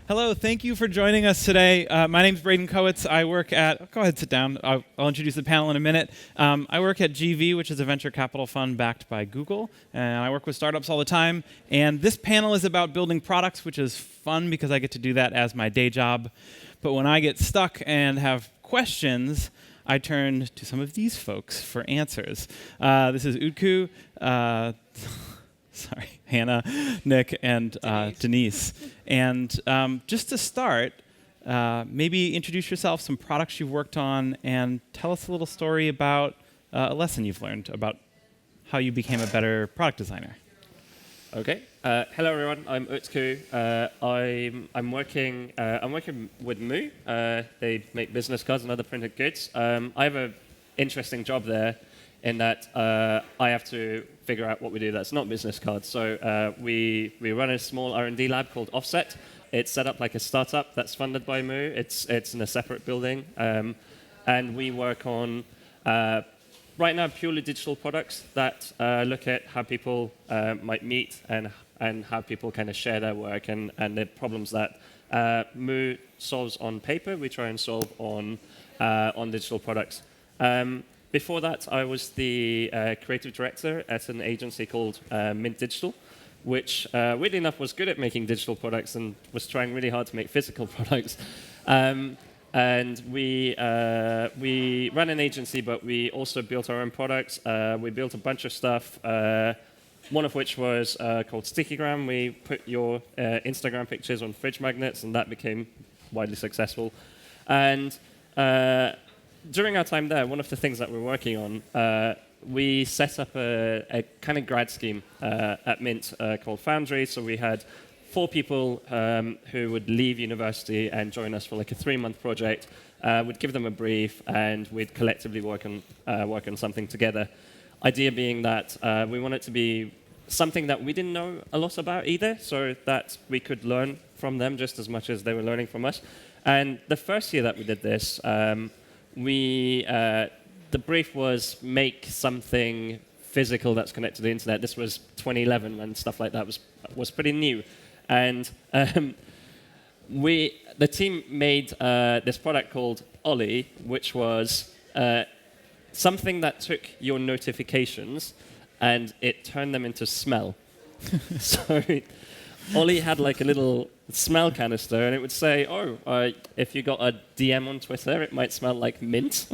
Hello, thank you for joining us today. My name's Braden Kowitz. I work at, go ahead, sit down. I'll introduce the panel in a minute. I work at GV, which is a venture capital fund backed by Google, and I work with startups all the time. And this panel is about building products, which is fun because I get to do that as my day job. But when I get stuck and have questions, I turn to some of these folks for answers. This is Utku, Hannah, Nick, and Denise. And just to start, maybe introduce yourself, some products you've worked on, and tell us a little story about a lesson you've learned about how you became a better product designer. Okay. Hello, everyone. I'm Utku. I'm working with Moo. They make business cards and other printed goods. I have an interesting job there in that I have to figure out what we do that's not business cards. So we run a small R&D lab called Offset. It's set up like a startup that's funded by Moo. It's in a separate building. And we work on, right now, purely digital products that look at how people might meet and how people kind of share their work and the problems that Moo solves on paper, we try and solve on digital products. Before that, I was the creative director at an agency called Mint Digital, which, weirdly enough, was good at making digital products and was trying really hard to make physical products. And we ran an agency, but we also built our own products. We built a bunch of stuff, one of which was called Stickygram. We put your Instagram pictures on fridge magnets, and that became widely successful. And during our time there, one of the things that we're working on, we set up a kind of grad scheme at Mint called Foundry. So we had 4 people who would leave university and join us for like a 3-month project. We'd give them a brief, and we'd collectively work on something together. Idea being that we want it to be something that we didn't know a lot about either, so that we could learn from them just as much as they were learning from us. And the first year that we did this, the brief was make something physical that's connected to the internet. This was 2011 when stuff like that was pretty new. And the team made this product called Ollie, which was something that took your notifications and it turned them into smell. So Ollie had like a little smell canister, and it would say, if you got a DM on Twitter, it might smell like mint.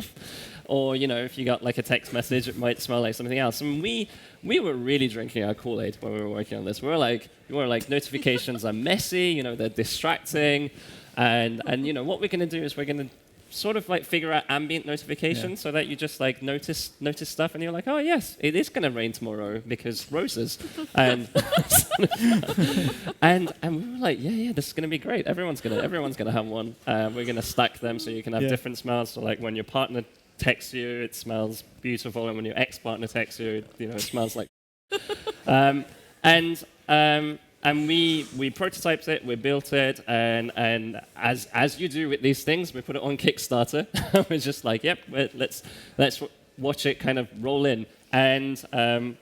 Or, if you got like a text message, it might smell like something else. And we were really drinking our Kool-Aid when we were working on this. We were like, notifications are messy, they're distracting. And what we're going to do is we're going to sort of like figure out ambient notifications so that you just like notice stuff, and you're like, oh yes, it is going to rain tomorrow because roses. and and we were like, yeah, this is going to be great. Everyone's gonna have one. We're going to stack them so you can have different smells. So like when your partner texts you, it smells beautiful, and when your ex-partner texts you, it smells like. And we prototyped it, we built it, and as you do with these things, we put it on Kickstarter. We're just like, yep, let's watch it kind of roll in. And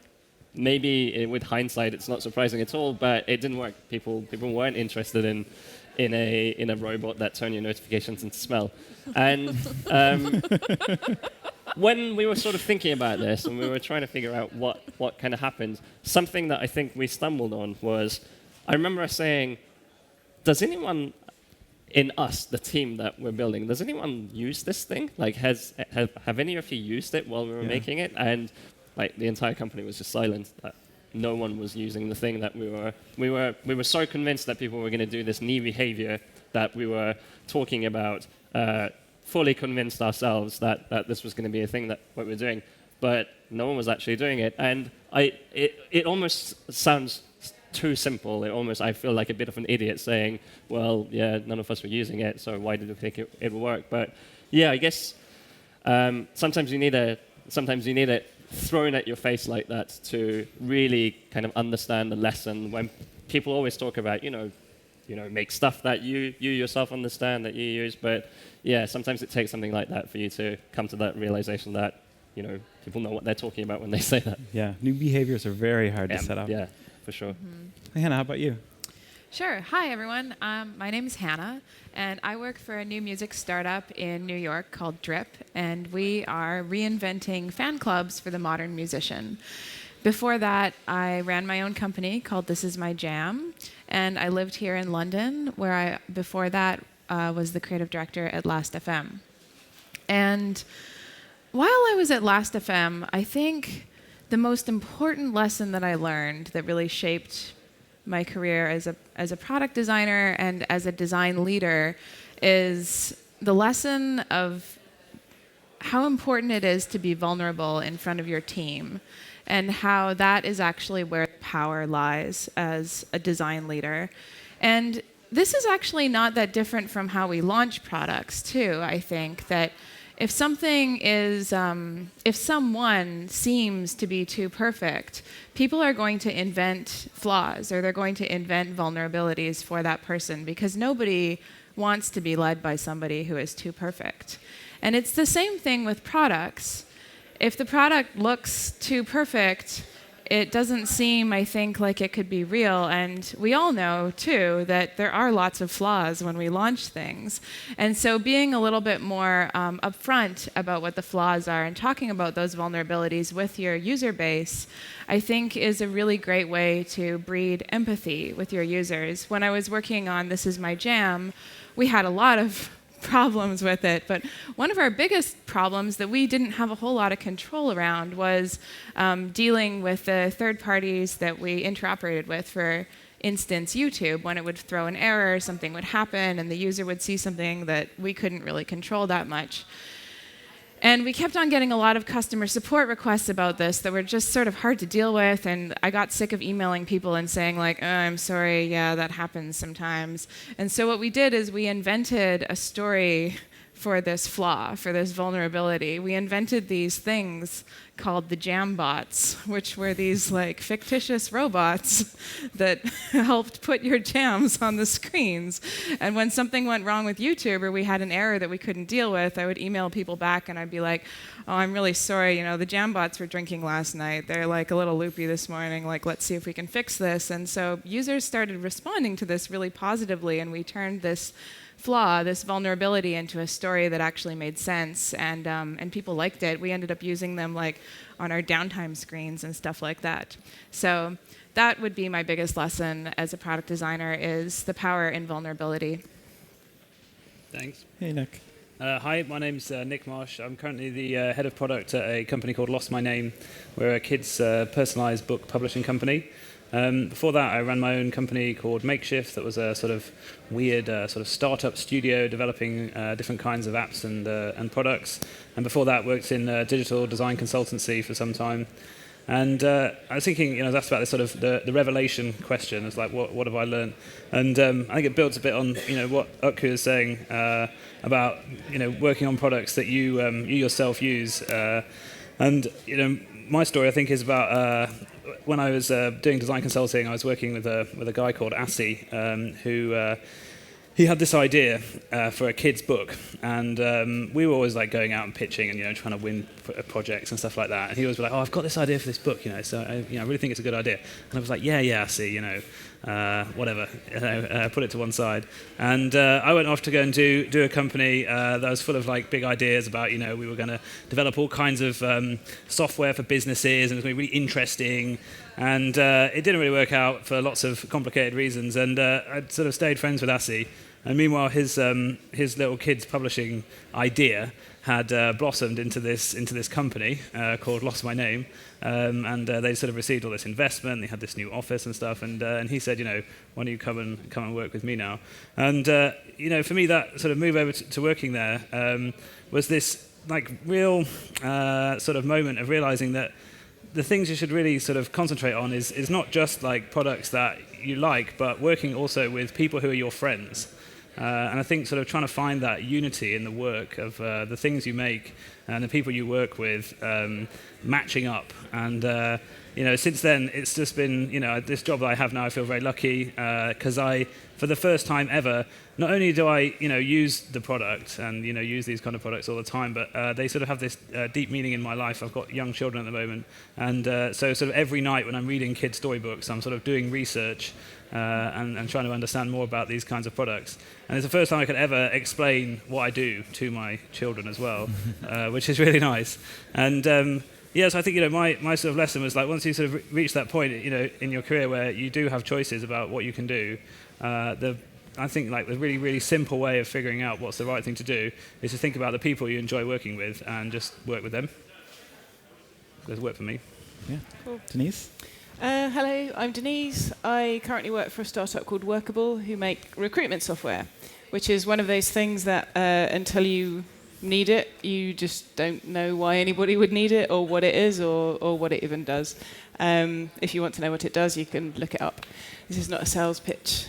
maybe with hindsight, it's not surprising at all, but it didn't work. People weren't interested in a robot that turned your notifications into smell. And when we were sort of thinking about this and we were trying to figure out what kind of happened, something that I think we stumbled on was, I remember us saying, does anyone in us, the team that we're building, does anyone use this thing? Like, have any of you used it while we were making it? And like the entire company was just silent. No one was using the thing that we were so convinced that people were going to do this new behavior that we were talking about, fully convinced ourselves that this was going to be a thing that what we're doing, but no one was actually doing it. And it almost sounds too simple. I feel like a bit of an idiot saying, well, yeah, none of us were using it, so why did we think it would work? But yeah, I guess sometimes you need it thrown at your face like that to really kind of understand the lesson. When people always talk about, make stuff that you yourself understand, that you use, but yeah, sometimes it takes something like that for you to come to that realization that, people know what they're talking about when they say that. Yeah, new behaviors are very hard to set up. Yeah, for sure. Hannah, how about you? Sure. Hi, everyone. My name is Hannah, and I work for a new music startup in New York called Drip, and we are reinventing fan clubs for the modern musician. Before that, I ran my own company called This Is My Jam, and I lived here in London, where before that, was the creative director at Last FM. And while I was at Last FM, I think the most important lesson that I learned that really shaped my career as a product designer and as a design leader is the lesson of how important it is to be vulnerable in front of your team, and how that is actually where power lies as a design leader. And this is actually not that different from how we launch products too. I think that if something is, if someone seems to be too perfect, people are going to invent flaws, or they're going to invent vulnerabilities for that person, because nobody wants to be led by somebody who is too perfect. And it's the same thing with products. If the product looks too perfect, it doesn't seem, I think, like it could be real. And we all know, too, that there are lots of flaws when we launch things. And so being a little bit more upfront about what the flaws are and talking about those vulnerabilities with your user base, I think is a really great way to breed empathy with your users. When I was working on This Is My Jam, we had a lot of problems with it, but one of our biggest problems that we didn't have a whole lot of control around was dealing with the third parties that we interoperated with. For instance, YouTube, when it would throw an error, something would happen, and the user would see something that we couldn't really control that much. And we kept on getting a lot of customer support requests about this that were just sort of hard to deal with, and I got sick of emailing people and saying like, oh, I'm sorry, yeah, that happens sometimes. And so what we did is we invented a story for this flaw, for this vulnerability. We invented these things called the jam bots, which were these like fictitious robots that helped put your jams on the screens. And when something went wrong with YouTube, or we had an error that we couldn't deal with, I would email people back and I'd be like, oh, I'm really sorry, the jam bots were drinking last night. They're like a little loopy this morning, like let's see if we can fix this. And so users started responding to this really positively, and we turned this flaw, this vulnerability, into a story that actually made sense, and people liked it. We ended up using them like on our downtime screens and stuff like that. So that would be my biggest lesson as a product designer, is the power in vulnerability. Thanks. Hey, Nick. Hi, my name's Nick Marsh. I'm currently the head of product at a company called Lost My Name. We're a kids' personalized book publishing company. Before that, I ran my own company called Makeshift that was a sort of weird sort of startup studio developing different kinds of apps and products. And before that, worked in digital design consultancy for some time. And I was thinking, that's about the sort of the revelation question. It's like, what have I learned? And I think it builds a bit on, what Utku is saying about, working on products that you yourself use. And my story, I think, is about when I was doing design consulting. I was working with a guy called Asi, who he had this idea for a kid's book, and we were always like going out and pitching and trying to win projects and stuff like that. And he was like, "Oh, I've got this idea for this book, so I really think it's a good idea." And I was like, "Yeah, Asi, whatever, put it to one side." And I went off to go and do a company that was full of like big ideas about we were going to develop all kinds of software for businesses, and it was going to be really interesting. And it didn't really work out for lots of complicated reasons. And I sort of stayed friends with Asi. And meanwhile, his little kids publishing idea had blossomed into this company called Lost My Name. And they sort of received all this investment. They had this new office and stuff. And he said, why don't you come and work with me now? And for me, that sort of move over to working there was this like real sort of moment of realizing that the things you should really sort of concentrate on is not just like products that you like, but working also with people who are your friends. And I think sort of trying to find that unity in the work of the things you make and the people you work with matching up. And since then, it's just been, this job that I have now, I feel very lucky because for the first time ever, not only do I, use the product and, use these kind of products all the time, but they sort of have this deep meaning in my life. I've got young children at the moment. And so sort of every night when I'm reading kids' storybooks, I'm sort of doing research and trying to understand more about these kinds of products. And it's the first time I could ever explain what I do to my children as well, which is really nice. And so I think, my sort of lesson was like, once you sort of reach that point, in your career where you do have choices about what you can do, I think like the really, really simple way of figuring out what's the right thing to do is to think about the people you enjoy working with and just work with them. There's work for me. Yeah. Cool. Denise? Hello, I'm Denise. I currently work for a startup called Workable, who make recruitment software, which is one of those things that until you need it, you just don't know why anybody would need it or what it is or what it even does. If you want to know what it does, you can look it up. This is not a sales pitch.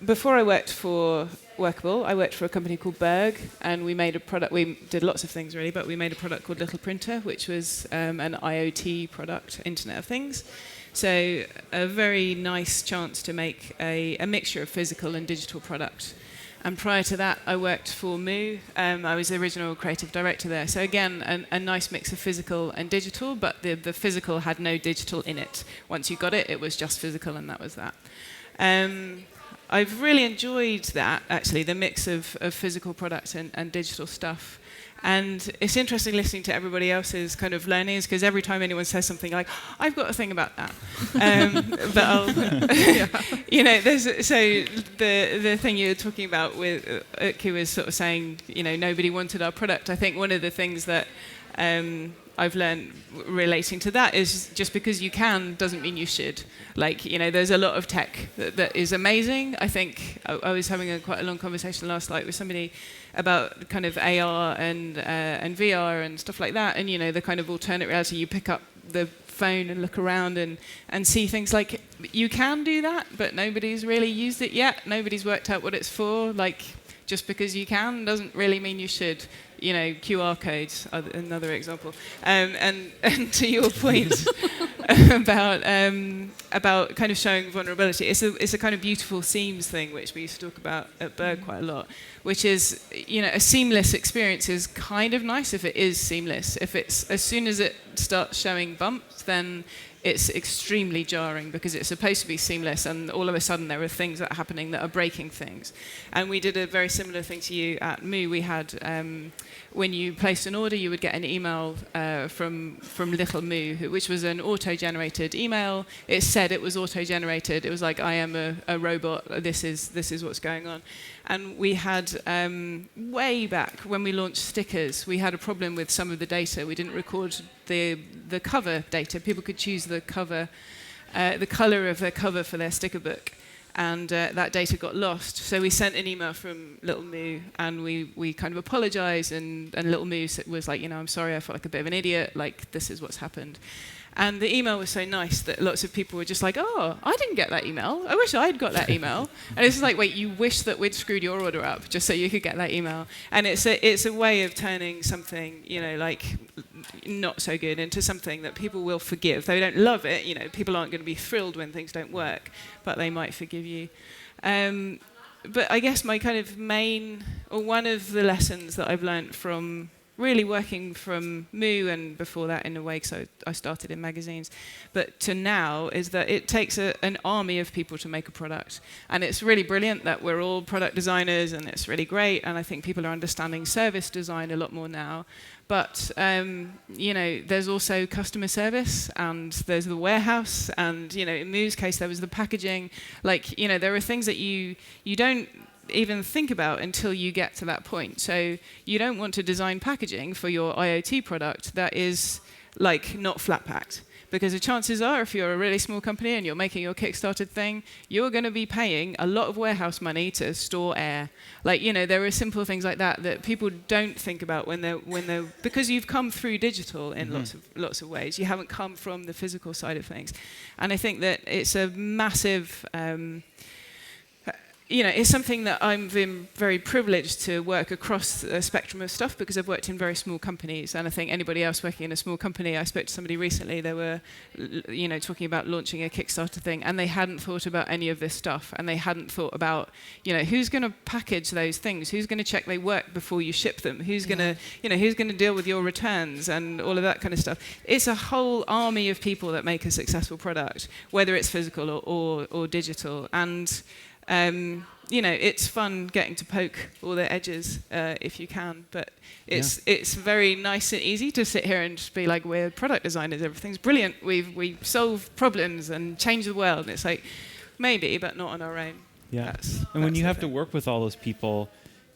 Before I worked for Workable, I worked for a company called Berg, and we made a product. We did lots of things really, but we made a product called Little Printer, which was an IoT product, Internet of Things. So a very nice chance to make a mixture of physical and digital product. And prior to that, I worked for Moo. I was the original creative director there. So again, a nice mix of physical and digital, but the physical had no digital in it. Once you got it, it was just physical, and that was that. I've really enjoyed that, actually, the mix of physical product and digital stuff. And it's interesting listening to everybody else's kind of learnings, because every time anyone says something like, I've got a thing about that. But I'll, so the thing you were talking about with Utku was sort of saying, nobody wanted our product. I think one of the things that I've learned relating to that is just because you can doesn't mean you should. Like, there's a lot of tech that is amazing. I think I was having quite a long conversation last night with somebody about kind of AR and VR and stuff like that. And, the kind of alternate reality, you pick up the phone and look around and see things like you can do that, but nobody's really used it yet. Nobody's worked out what it's for. Like, just because you can doesn't really mean you should. QR codes are another example. And to your point about kind of showing vulnerability, it's a kind of beautiful seams thing, which we used to talk about at Berg quite a lot, which is, a seamless experience is kind of nice if it is seamless. If it's, as soon as it starts showing bumps, then it's extremely jarring because it's supposed to be seamless, and all of a sudden there are things that are happening that are breaking things. And we did a very similar thing to you at Moo. We had, when you placed an order, you would get an email from Little Moo, which was an auto-generated email. It said it was auto-generated. It was like, I am a robot. This is what's going on. And we had, way back when we launched stickers, we had a problem with some of the data. We didn't record the cover data. People could choose the cover, the color of their cover for their sticker book. And that data got lost. So we sent an email from Little Moo, and we kind of apologized, and Little Moo was like, I'm sorry, I felt like a bit of an idiot, like, this is what's happened. And the email was so nice that lots of people were just like, oh, I didn't get that email. I wish I'd got that email. And it's like, wait, you wish that we'd screwed your order up just so you could get that email. And it's a way of turning something, like not so good into something that people will forgive. They don't love it. People aren't going to be thrilled when things don't work, but they might forgive you. But I guess my kind of one of the lessons that I've learned from really working from Moo, and before that in a way, because I started in magazines, but to now, is that it takes an army of people to make a product. And it's really brilliant that we're all product designers, and it's really great, and I think people are understanding service design a lot more now. But, there's also customer service, and there's the warehouse, and, in Moo's case, there was the packaging. Like, there are things that you don't even think about until you get to that point. So you don't want to design packaging for your IoT product that is like not flat packed, because the chances are, if you're a really small company and you're making your Kickstarted thing, you're going to be paying a lot of warehouse money to store air. Like, there are simple things like that people don't think about when they're because you've come through digital in lots of ways. You haven't come from the physical side of things. And I think that it's a massive it's something that I've been very privileged to work across the spectrum of stuff because I've worked in very small companies. And I think anybody else working in a small company, I spoke to somebody recently, they were, talking about launching a Kickstarter thing, and they hadn't thought about any of this stuff. And they hadn't thought about, who's going to package those things? Who's going to check they work before you ship them? Who's going to, who's going to deal with your returns and all of that kind of stuff? It's a whole army of people that make a successful product, whether it's physical or digital. And it's fun getting to poke all the edges if you can, but it's very nice and easy to sit here and just be like, we're product designers, everything's brilliant, we solve problems and change the world. And it's like, maybe, but not on our own. Yeah. And when you have to work with all those people,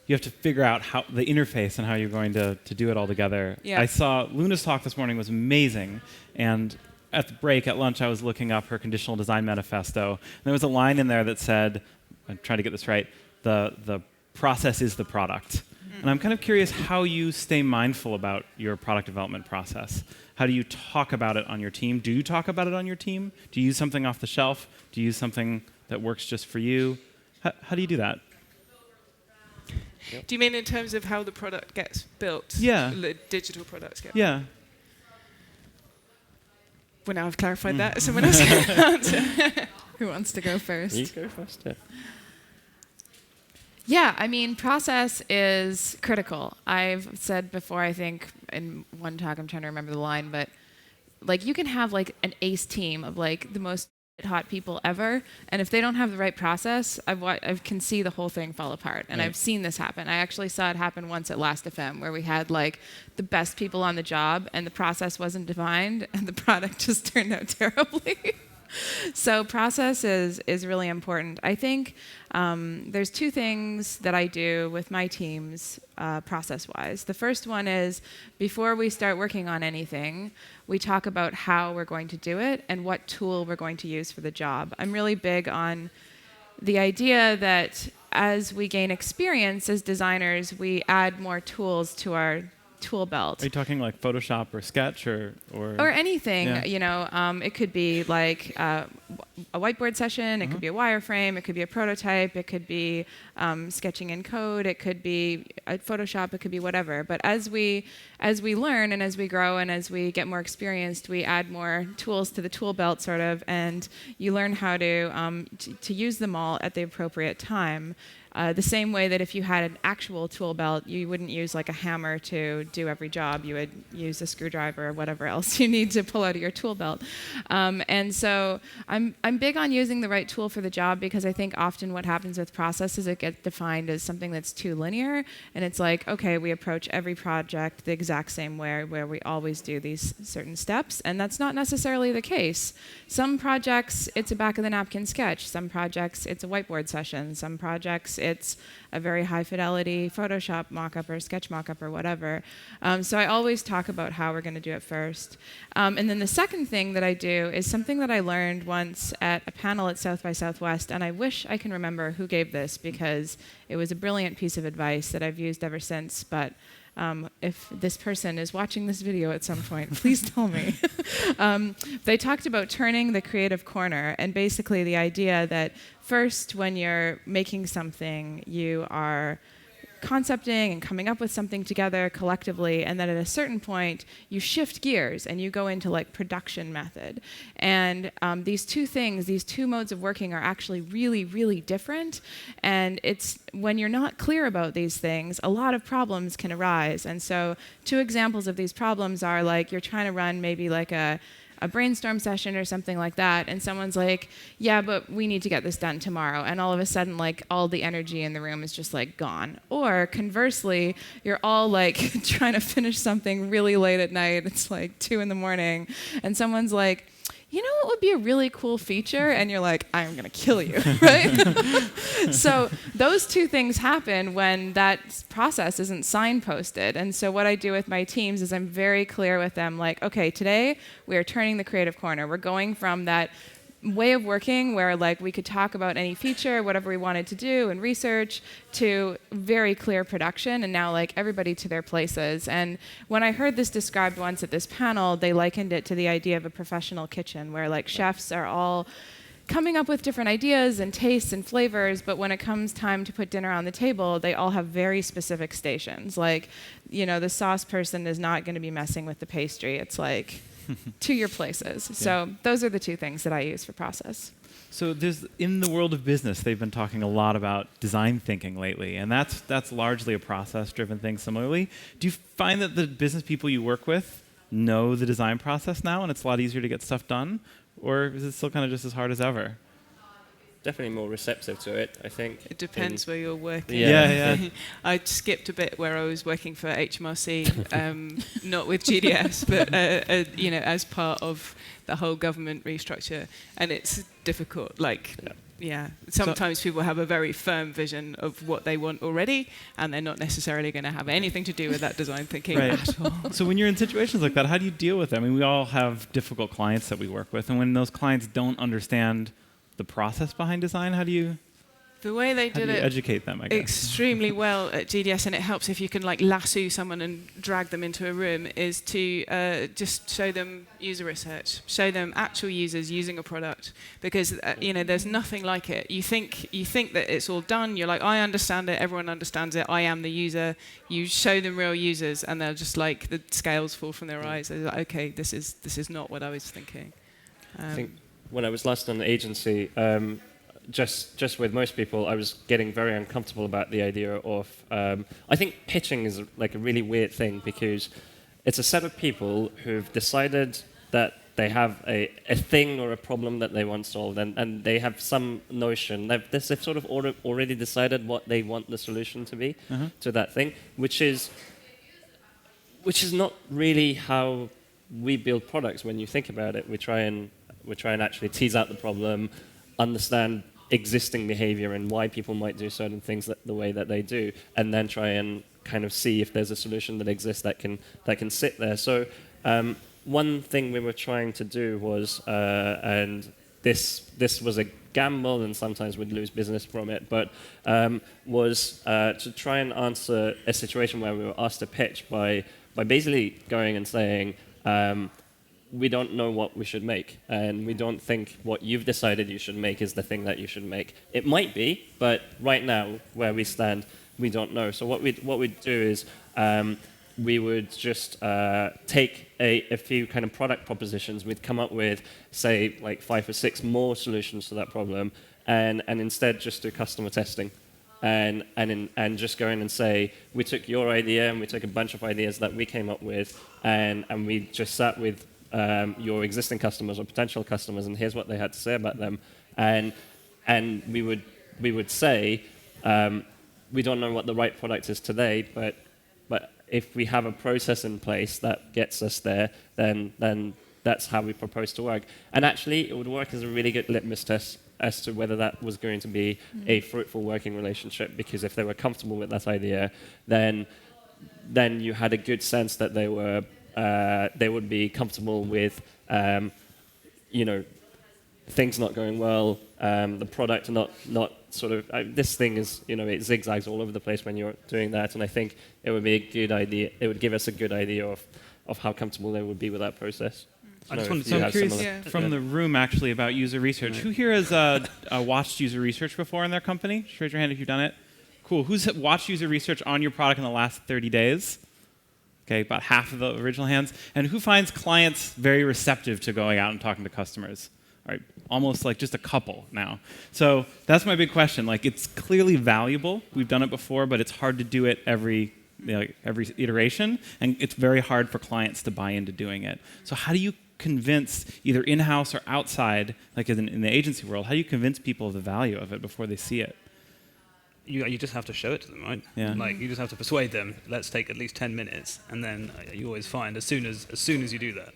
you have to figure out how the interface and how you're going to do it all together. Yeah. I saw Luna's talk this morning was amazing, and at the break at lunch I was looking up her conditional design manifesto, and there was a line in there that said, I'm trying to get this right, the process is the product. And I'm kind of curious how you stay mindful about your product development process. How do you talk about it on your team? Do you talk about it on your team? Do you use something off the shelf? Do you use something that works just for you? How do you do that? Do you mean in terms of how the product gets built? Yeah. The digital products get built? Yeah. Well, now I've clarified that. Someone else can answer. Who wants to go first? You go first. Yeah. Yeah, I mean, process is critical. I've said before, I think, in one talk, I'm trying to remember the line, but like you can have like an ace team of like the most hot people ever, and if they don't have the right process, I can see the whole thing fall apart. And I've seen this happen. I actually saw it happen once at Last.fm, where we had like the best people on the job, and the process wasn't defined, and the product just turned out terribly. So process is really important. I think there's two things that I do with my teams process-wise. The first one is before we start working on anything, we talk about how we're going to do it and what tool we're going to use for the job. I'm really big on the idea that as we gain experience as designers, we add more tools to our tool belt. Are you talking like Photoshop or Sketch or anything? Yeah. It could be like a whiteboard session. It could be a wireframe. It could be a prototype. It could be sketching in code. It could be Photoshop. It could be whatever. But as we learn and as we grow and as we get more experienced, we add more tools to the tool belt, sort of, and you learn how to use them all at the appropriate time. The same way that if you had an actual tool belt, you wouldn't use like a hammer to do every job. You would use a screwdriver or whatever else you need to pull out of your tool belt. And so I'm big on using the right tool for the job, because I think often what happens with process is it gets defined as something that's too linear. And it's like, okay, we approach every project the exact same way, where we always do these certain steps. And that's not necessarily the case. Some projects, it's a back of the napkin sketch. Some projects, it's a whiteboard session. Some projects, it's a very high fidelity Photoshop mockup or Sketch mockup or whatever. So I always talk about how we're going to do it first. And then the second thing that I do is something that I learned once at a panel at South by Southwest, and I wish I can remember who gave this, because it was a brilliant piece of advice that I've used ever since. But if this person is watching this video at some point, please tell me. They talked about turning the creative corner, and basically the idea that first, when you're making something, you are concepting and coming up with something together collectively, and then at a certain point you shift gears and you go into like production method. And these two things, these two modes of working, are actually really, really different. And it's when you're not clear about these things, a lot of problems can arise. And so two examples of these problems are like you're trying to run maybe like a brainstorm session or something like that, and someone's like, yeah, but we need to get this done tomorrow, and all of a sudden like all the energy in the room is just like gone. Or conversely, you're all like trying to finish something really late at night, it's like 2 a.m, and someone's like, you know what would be a really cool feature? And you're like, I'm going to kill you, right? So those two things happen when that process isn't signposted. And so what I do with my teams is I'm very clear with them, like, okay, today we are turning the creative corner. We're going from that way of working where like we could talk about any feature, whatever we wanted to do and research, to very clear production, and now like everybody to their places. And when I heard this described once at this panel, they likened it to the idea of a professional kitchen where like chefs are all coming up with different ideas and tastes and flavors, but when it comes time to put dinner on the table, they all have very specific stations. Like, the sauce person is not going to be messing with the pastry. It's like, to your places. Yeah. So those are the two things that I use for process. So in the world of business, they've been talking a lot about design thinking lately, and that's largely a process-driven thing similarly. Do you find that the business people you work with know the design process now, and it's a lot easier to get stuff done? Or is it still kind of just as hard as ever? Definitely more receptive to it, I think. It depends where you're working. Yeah. I skipped a bit where I was working for HMRC, not with GDS, but as part of the whole government restructure, and it's difficult. Sometimes people have a very firm vision of what they want already, and they're not necessarily going to have anything to do with that design thinking at all. So when you're in situations like that, how do you deal with it? I mean, we all have difficult clients that we work with, and when those clients don't understand the process behind design, how do you educate them, I guess? Extremely well at GDS, and it helps if you can lasso someone and drag them into a room, is to just show them user research, show them actual users using a product, because there's nothing like it. You think that it's all done. You're like, I understand it. Everyone understands it. I am the user. You show them real users, and they're just like, the scales fall from their eyes. They're like, okay, this is not what I was thinking. I think when I was last on the agency, just with most people, I was getting very uncomfortable about the idea of. I think pitching is a really weird thing, because it's a set of people who've decided that they have a thing or a problem that they want solved, and they have some notion. They've sort of already decided what they want the solution to be to that thing, which is not really how we build products. When you think about it, we try and actually tease out the problem, understand existing behavior and why people might do certain things the way that they do, and then try and kind of see if there's a solution that exists that can sit there. So one thing we were trying to do was, and this was a gamble, and sometimes we'd lose business from it, but was to try and answer a situation where we were asked to pitch by basically going and saying, we don't know what we should make, and we don't think what you've decided you should make is the thing that you should make. It might be, but right now, where we stand, we don't know. So what we'd do is we would just take a few kind of product propositions. We'd come up with, say, 5 or 6 more solutions to that problem, and instead just do customer testing. And just go in and say, we took your idea and we took a bunch of ideas that we came up with, and we just sat with your existing customers or potential customers, and here's what they had to say about them. And we would say, we don't know what the right product is today, but if we have a process in place that gets us there, then that's how we propose to work. And actually, it would work as a really good litmus test as to whether that was going to be a fruitful working relationship, because if they were comfortable with that idea, then you had a good sense that they would be comfortable with, things not going well, the product not sort of, this thing is, it zigzags all over the place when you're doing that, and I think it would be a good idea, it would give us a good idea of how comfortable they would be with that process. I'm curious from the room actually about user research. Who here has watched user research before in their company? Just raise your hand if you've done it. Cool. Who's watched user research on your product in the last 30 days? Okay, about half of the original hands. And who finds clients very receptive to going out and talking to customers? All right, almost just a couple now. So that's my big question. It's clearly valuable. We've done it before, but it's hard to do it every iteration, and it's very hard for clients to buy into doing it. So how do you convince, either in-house or outside, in the agency world, how do you convince people of the value of it before they see it? You just have to show it to them, right? Yeah. You just have to persuade them. Let's take at least 10 minutes, and then you always find as soon as you do that,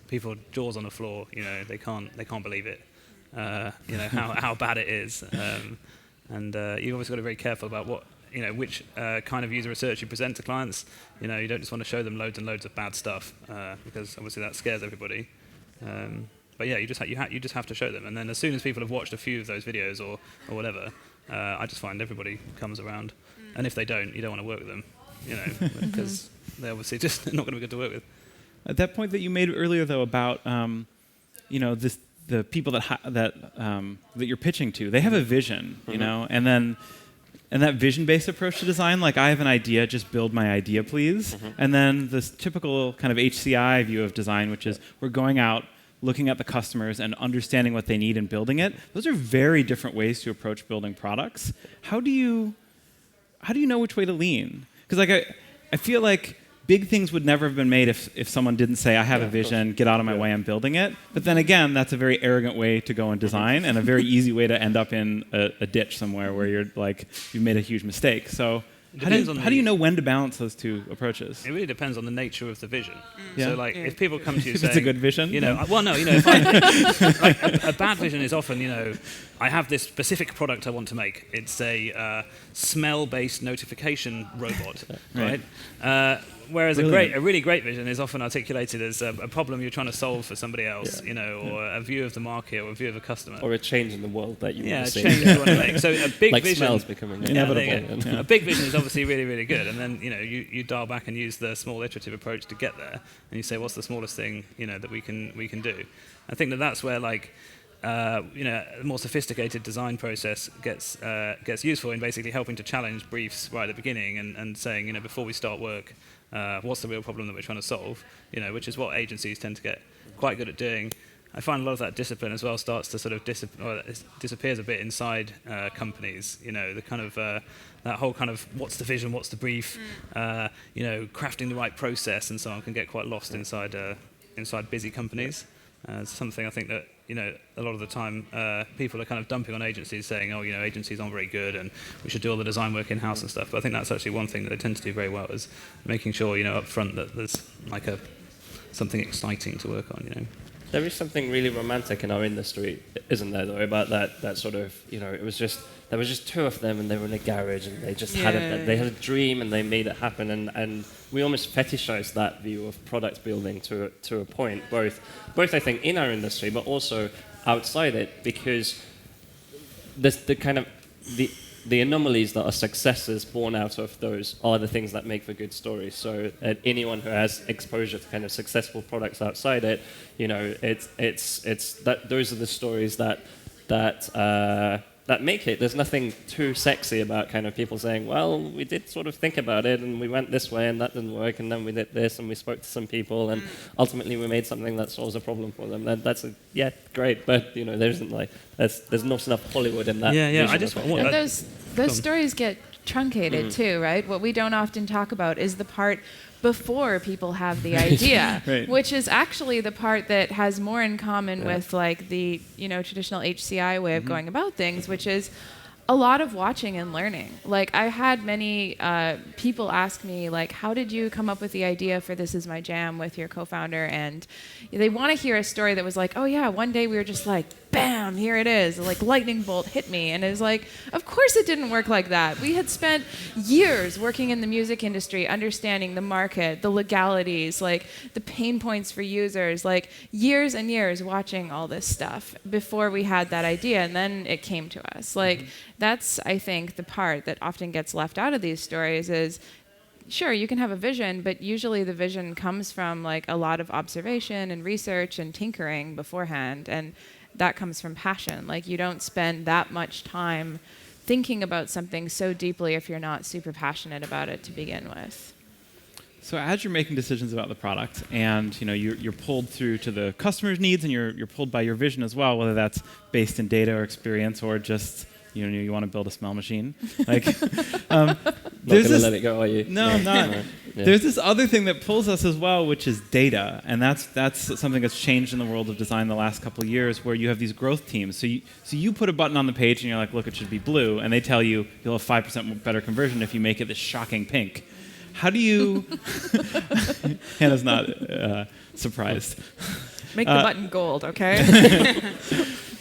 people jaws on the floor. They can't believe it. How bad it is, and you've always got to be very careful about which kind of user research you present to clients. You don't just want to show them loads and loads of bad stuff, because obviously that scares everybody. But yeah, you just have to show them, and then as soon as people have watched a few of those videos or whatever. I just find everybody comes around, and if they don't, you don't want to work with them, because they're obviously just not going to be good to work with. At that point that you made earlier, though, about the people that you're pitching to, they have a vision, you know, and that vision-based approach to design, like I have an idea, just build my idea, please. And then this typical kind of HCI view of design, which is we're going out, looking at the customers and understanding what they need and building it. Those are very different ways to approach building products. How do you know which way to lean? Because like I feel like big things would never have been made if someone didn't say, I have a vision, get out of my way, I'm building it. But then again, that's a very arrogant way to go and design and a very easy way to end up in a ditch somewhere where you've made a huge mistake. So how do you know when to balance those two approaches? It really depends on the nature of the vision. Yeah. So if people come to you if saying... it's a good vision? If a bad vision is often, I have this specific product I want to make. It's a smell-based notification robot, right? Whereas a really great vision is often articulated as a problem you're trying to solve for somebody else, or a view of the market or a view of a customer. Or a change in the world that you want to see. Yeah, a change you want to make. So a big vision... smells becoming inevitable. A big vision is obviously really, really good. And then, you dial back and use the small iterative approach to get there. And you say, what's the smallest thing, that we can do? I think that's where, a more sophisticated design process gets useful in basically helping to challenge briefs right at the beginning and saying, before we start work, what's the real problem that we're trying to solve, which is what agencies tend to get quite good at doing. I find a lot of that discipline as well starts to sort of disappears a bit inside companies, the kind of that whole kind of what's the vision, what's the brief, crafting the right process and so on can get quite lost inside busy companies. It's something I think that a lot of the time people are kind of dumping on agencies saying, agencies aren't very good and we should do all the design work in-house and stuff. But I think that's actually one thing that they tend to do very well is making sure, up front that there's something exciting to work on, There is something really romantic in our industry, isn't there, though, about that sort of, there was just two of them and they were in a garage and they just had a dream and they made it happen and we almost fetishize that view of product building to a point, both I think in our industry but also outside it, because the anomalies that are successes born out of those are the things that make for good stories. So anyone who has exposure to kind of successful products outside it, it's that those are the stories that make it. There's nothing too sexy about kind of people saying, well, we did sort of think about it and we went this way and that didn't work and then we did this and we spoke to some people and ultimately we made something that solves a problem for them. That's great, but there isn't there's not enough Hollywood in that. Yeah. I just want those stories get truncated too, right? What we don't often talk about is the part before people have the idea, right. Which is actually the part that has more in common with the traditional HCI way of going about things, which is a lot of watching and learning. I had many people ask me, how did you come up with the idea for This Is My Jam with your co-founder? And they want to hear a story that was oh yeah, one day we were just bam, here it is, lightning bolt hit me. And it was of course it didn't work like that. We had spent years working in the music industry, understanding the market, the legalities, the pain points for users, years and years watching all this stuff before we had that idea. And then it came to us. That's, I think, the part that often gets left out of these stories is, sure, you can have a vision, but usually the vision comes from a lot of observation and research and tinkering beforehand, and that comes from passion. You don't spend that much time thinking about something so deeply if you're not super passionate about it to begin with. So as you're making decisions about the product and you're pulled through to the customer's needs and you're pulled by your vision as well, whether that's based in data or experience or just you want to build a smell machine. Not going to let it go, are you? No, I'm not. Yeah. There's this other thing that pulls us as well, which is data, and that's something that's changed in the world of design the last couple of years, where you have these growth teams. So you put a button on the page and you're look, it should be blue, and they tell you you'll have 5% better conversion if you make it this shocking pink. How do you? Hannah's not surprised. Make the button gold, okay?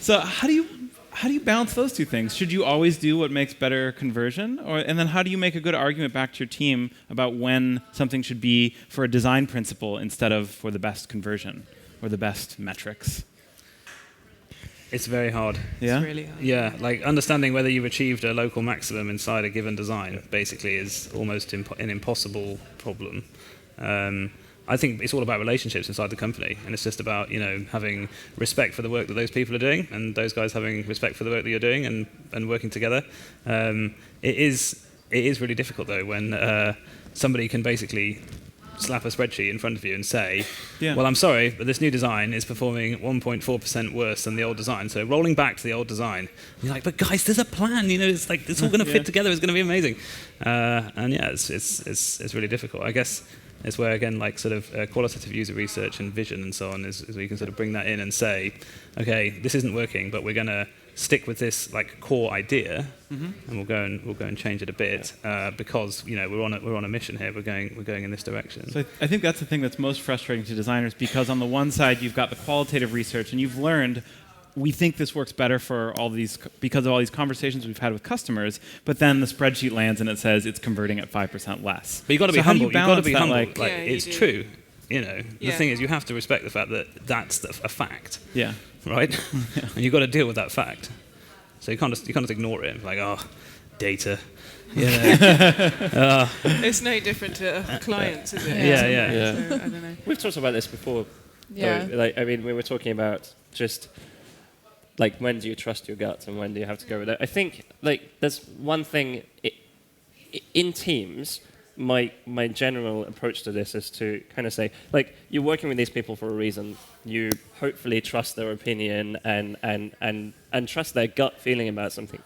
So how do you balance those two things? Should you always do what makes better conversion? And then how do you make a good argument back to your team about when something should be for a design principle instead of for the best conversion or the best metrics? It's very hard. Yeah? It's really hard. Yeah, understanding whether you've achieved a local maximum inside a given design basically is almost an impossible problem. I think it's all about relationships inside the company, and it's just about having respect for the work that those people are doing, and those guys having respect for the work that you're doing, and working together. It is really difficult though when somebody can basically slap a spreadsheet in front of you and say, well, I'm sorry, but this new design is performing 1.4% worse than the old design. So rolling back to the old design, you're like, but guys, there's a plan. It's like it's all going to fit together. It's going to be amazing. And yeah, it's really difficult. I guess it's where again, like sort of qualitative user research and vision and so on is where you can sort of bring that in and say, okay, this isn't working, but we're going to stick with this like core idea, and we'll go and change it a bit because we're on a mission here. We're going in this direction. So I think that's the thing that's most frustrating to designers, because on the one side you've got the qualitative research, and you've learned we think this works better for all these because of all these conversations we've had with customers. But then the spreadsheet lands and it says it's converting at 5% less. But you've got to be humble. You've got to be humble. Like, it's true. The thing is, you have to respect the fact that that's a fact. Yeah. Right? And you've got to deal with that fact. So you can't just ignore it. Like, data. It's no different to clients, is it? Yeah. So, I don't know. We've talked about this before. Yeah. We were talking about just like when do you trust your gut and when do you have to go with it. I think there's one thing in teams. My general approach to this is to kind of say, you're working with these people for a reason. You hopefully trust their opinion and trust their gut feeling about something.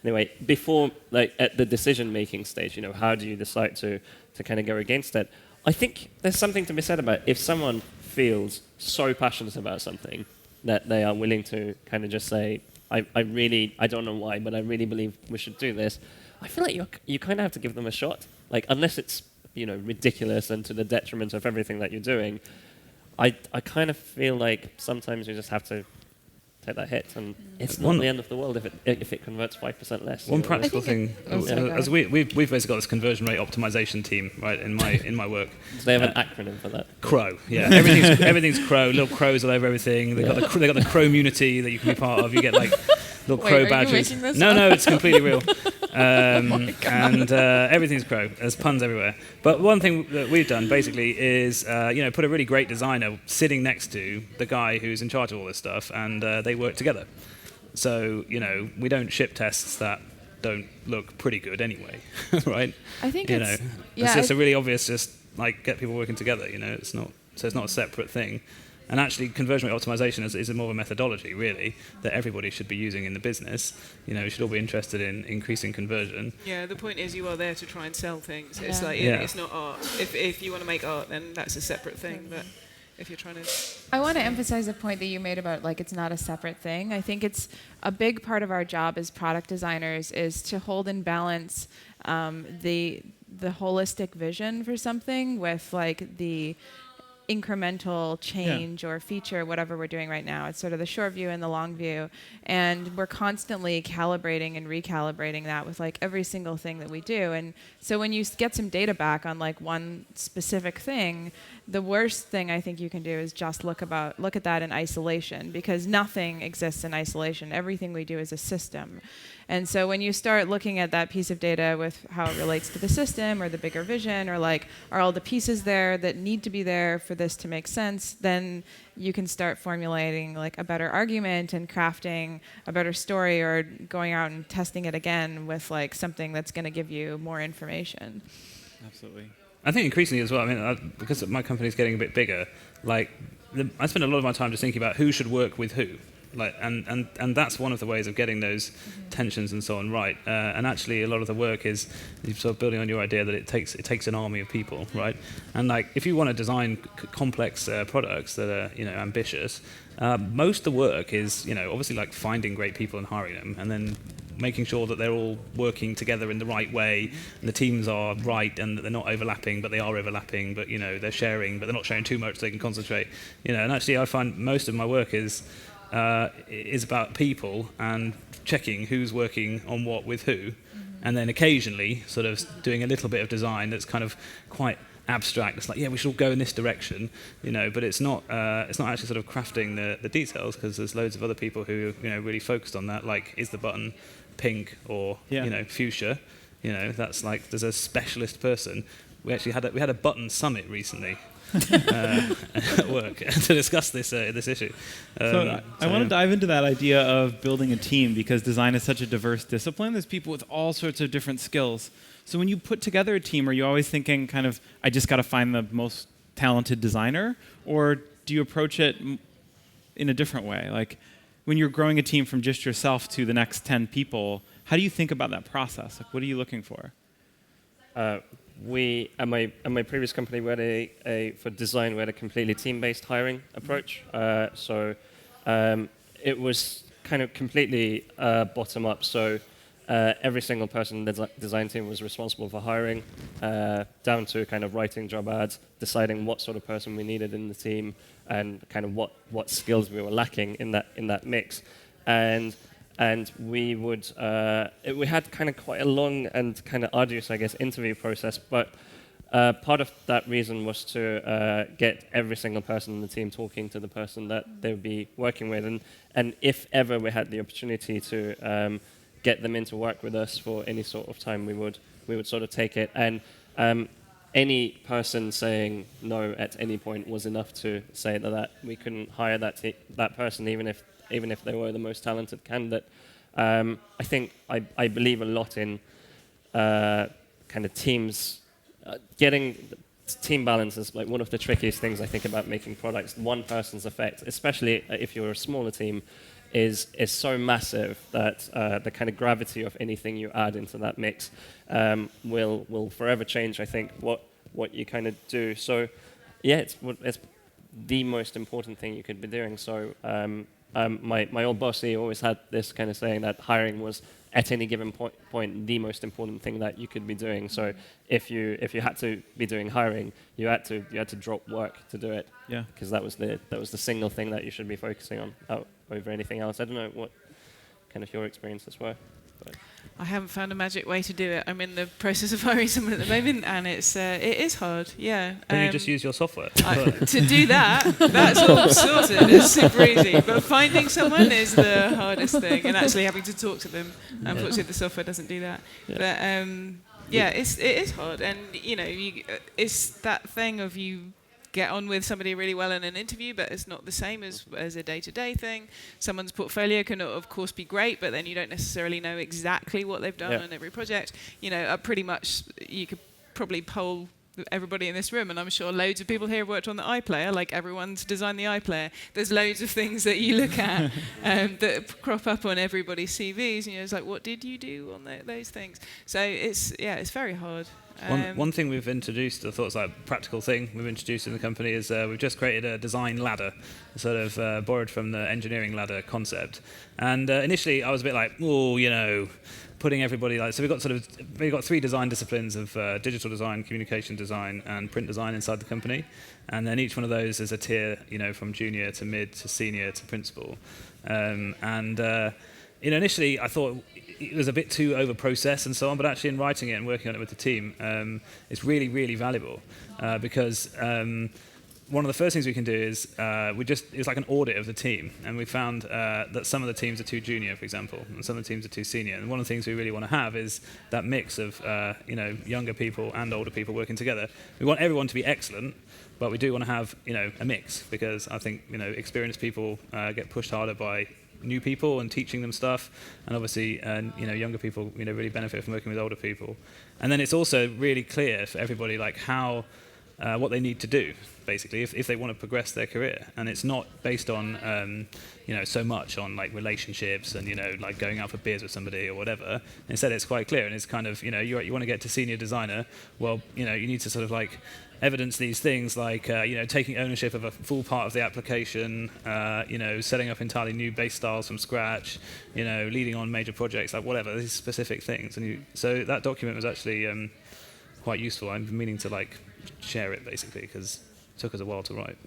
Anyway, before at the decision-making stage, how do you decide to kind of go against it? I think there's something to be said about if someone feels so passionate about something that they are willing to kind of just say, I don't know why, but I really believe we should do this. I feel like you kind of have to give them a shot. Unless it's ridiculous and to the detriment of everything that you're doing, I kind of feel like sometimes you just have to take that hit, and it's not the end of the world if it converts 5% less. One practical thing, as we've basically got this conversion rate optimization team, right? In my work, so they have an acronym for that. Crow, yeah. Everything's Crow. Little crows all over everything. They got the Crow-munity that you can be part of. You get little crow badges. No, it's completely real. And everything's Crow. There's puns everywhere. But one thing that we've done basically is, put a really great designer sitting next to the guy who's in charge of all this stuff, and they work together. So, we don't ship tests that don't look pretty good anyway, right? I think it's just a really obvious, just get people working together. It's not a separate thing. And actually, conversion rate optimization is more of a methodology, really, that everybody should be using in the business. We should all be interested in increasing conversion. Yeah, the point is you are there to try and sell things. Yeah. It's it's not art. If you want to make art, then that's a separate thing. But if you're trying to... I want to emphasize the point that you made about it's not a separate thing. I think it's a big part of our job as product designers is to hold in balance the holistic vision for something with the incremental change or feature, whatever we're doing right now. It's sort of the short view and the long view. And we're constantly calibrating and recalibrating that with every single thing that we do. And so when you get some data back on one specific thing, the worst thing I think you can do is just look at that in isolation, because nothing exists in isolation. Everything we do is a system. And so when you start looking at that piece of data with how it relates to the system or the bigger vision, or are all the pieces there that need to be there for this to make sense, then you can start formulating a better argument and crafting a better story, or going out and testing it again with something that's going to give you more information. Absolutely. I think increasingly as well, because my company's getting a bit bigger, I spend a lot of my time just thinking about who should work with who. And that's one of the ways of getting those tensions and so on right. And actually, a lot of the work is sort of building on your idea that it takes an army of people, right? And if you want to design complex products that are ambitious, most of the work is obviously finding great people and hiring them, and then making sure that they're all working together in the right way, and the teams are right, and that they're not overlapping, but they are overlapping, but they're sharing, but they're not sharing too much so they can concentrate. And actually, I find most of my work is about people and checking who's working on what with who, and then occasionally sort of doing a little bit of design that's kind of quite abstract. It's we should all go in this direction, but it's not actually sort of crafting the details, because there's loads of other people who really focused on that. Is the button pink or fuchsia? That's there's a specialist person. We had a button summit recently. at work to discuss this issue. I want to dive into that idea of building a team, because design is such a diverse discipline. There's people with all sorts of different skills. So when you put together a team, are you always thinking kind of, I just got to find the most talented designer? Or do you approach it in a different way? Like when you're growing a team from just yourself to the next 10 people, how do you think about that process? Like, what are you looking for? We at my previous company, we had for design, we had a completely team-based hiring approach. It was kind of completely bottom up. So every single person in the design team was responsible for hiring, down to kind of writing job ads, deciding what sort of person we needed in the team, and kind of what skills we were lacking in that mix. And we would we had kind of quite a long and kind of arduous, I guess, interview process. But part of that reason was to get every single person in the team talking to the person that they would be working with, and if ever we had the opportunity to get them into work with us for any sort of time, we would sort of take it. And any person saying no at any point was enough to say that we couldn't hire that person, even if they were the most talented candidate. I think I believe a lot in kind of teams. Getting team balance is like one of the trickiest things I think about making products. One person's effect, especially if you're a smaller team, is so massive that the kind of gravity of anything you add into that mix will forever change, I think, what you kind of do. So yeah, it's the most important thing you could be doing. So my old boss, he always had this kind of saying that hiring was at any given point the most important thing that you could be doing. So if you had to be doing hiring, you had to drop work to do it. Yeah. Because that was the single thing that you should be focusing on over anything else. I don't know what kind of your experiences were. But I haven't found a magic way to do it. I'm in the process of hiring someone at the moment, and it is hard. Yeah. Can you just use your software? To do that's all sorted. It's super easy. But finding someone is the hardest thing, and actually having to talk to them. Unfortunately, the software doesn't do that. Yeah. But it is hard, and it's that thing of you get on with somebody really well in an interview, but it's not the same as a day-to-day thing. Someone's portfolio can, of course, be great, but then you don't necessarily know exactly what they've done on every project. Pretty much, you could probably poll everybody in this room, and I'm sure loads of people here have worked on the iPlayer, like everyone's designed the iPlayer. There's loads of things that you look at that crop up on everybody's CVs, and it's like, what did you do on those things? So it's very hard. One thing we've introduced, I thought it's like a practical thing we've introduced in the company, is we've just created a design ladder, sort of borrowed from the engineering ladder concept. And initially I was a bit like, putting everybody so we've got 3 design disciplines of digital design, communication design, and print design inside the company. And then each one of those is a tier, from junior to mid to senior to principal. Initially I thought it was a bit too over-processed and so on, but actually in writing it and working on it with the team, it's really, really valuable because one of the first things we can do is it's like an audit of the team, and we found that some of the teams are too junior, for example, and some of the teams are too senior. And one of the things we really want to have is that mix of younger people and older people working together. We want everyone to be excellent, but we do want to have a mix, because I think experienced people get pushed harder by new people and teaching them stuff, and obviously younger people really benefit from working with older people. And then it's also really clear for everybody like how what they need to do, basically, if they want to progress their career. And it's not based on so much on like relationships and like going out for beers with somebody or whatever. Instead, it's quite clear, and it's kind of you want to get to senior designer. Well, you need to sort of like evidence these things like taking ownership of a full part of the application, setting up entirely new base styles from scratch, leading on major projects, like whatever, these specific things. And so that document was actually quite useful. I'm meaning to like share it basically, because it took us a while to write.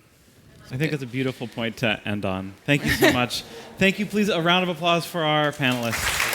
I think it's a beautiful point to end on. Thank you so much. Thank you. Please, a round of applause for our panelists.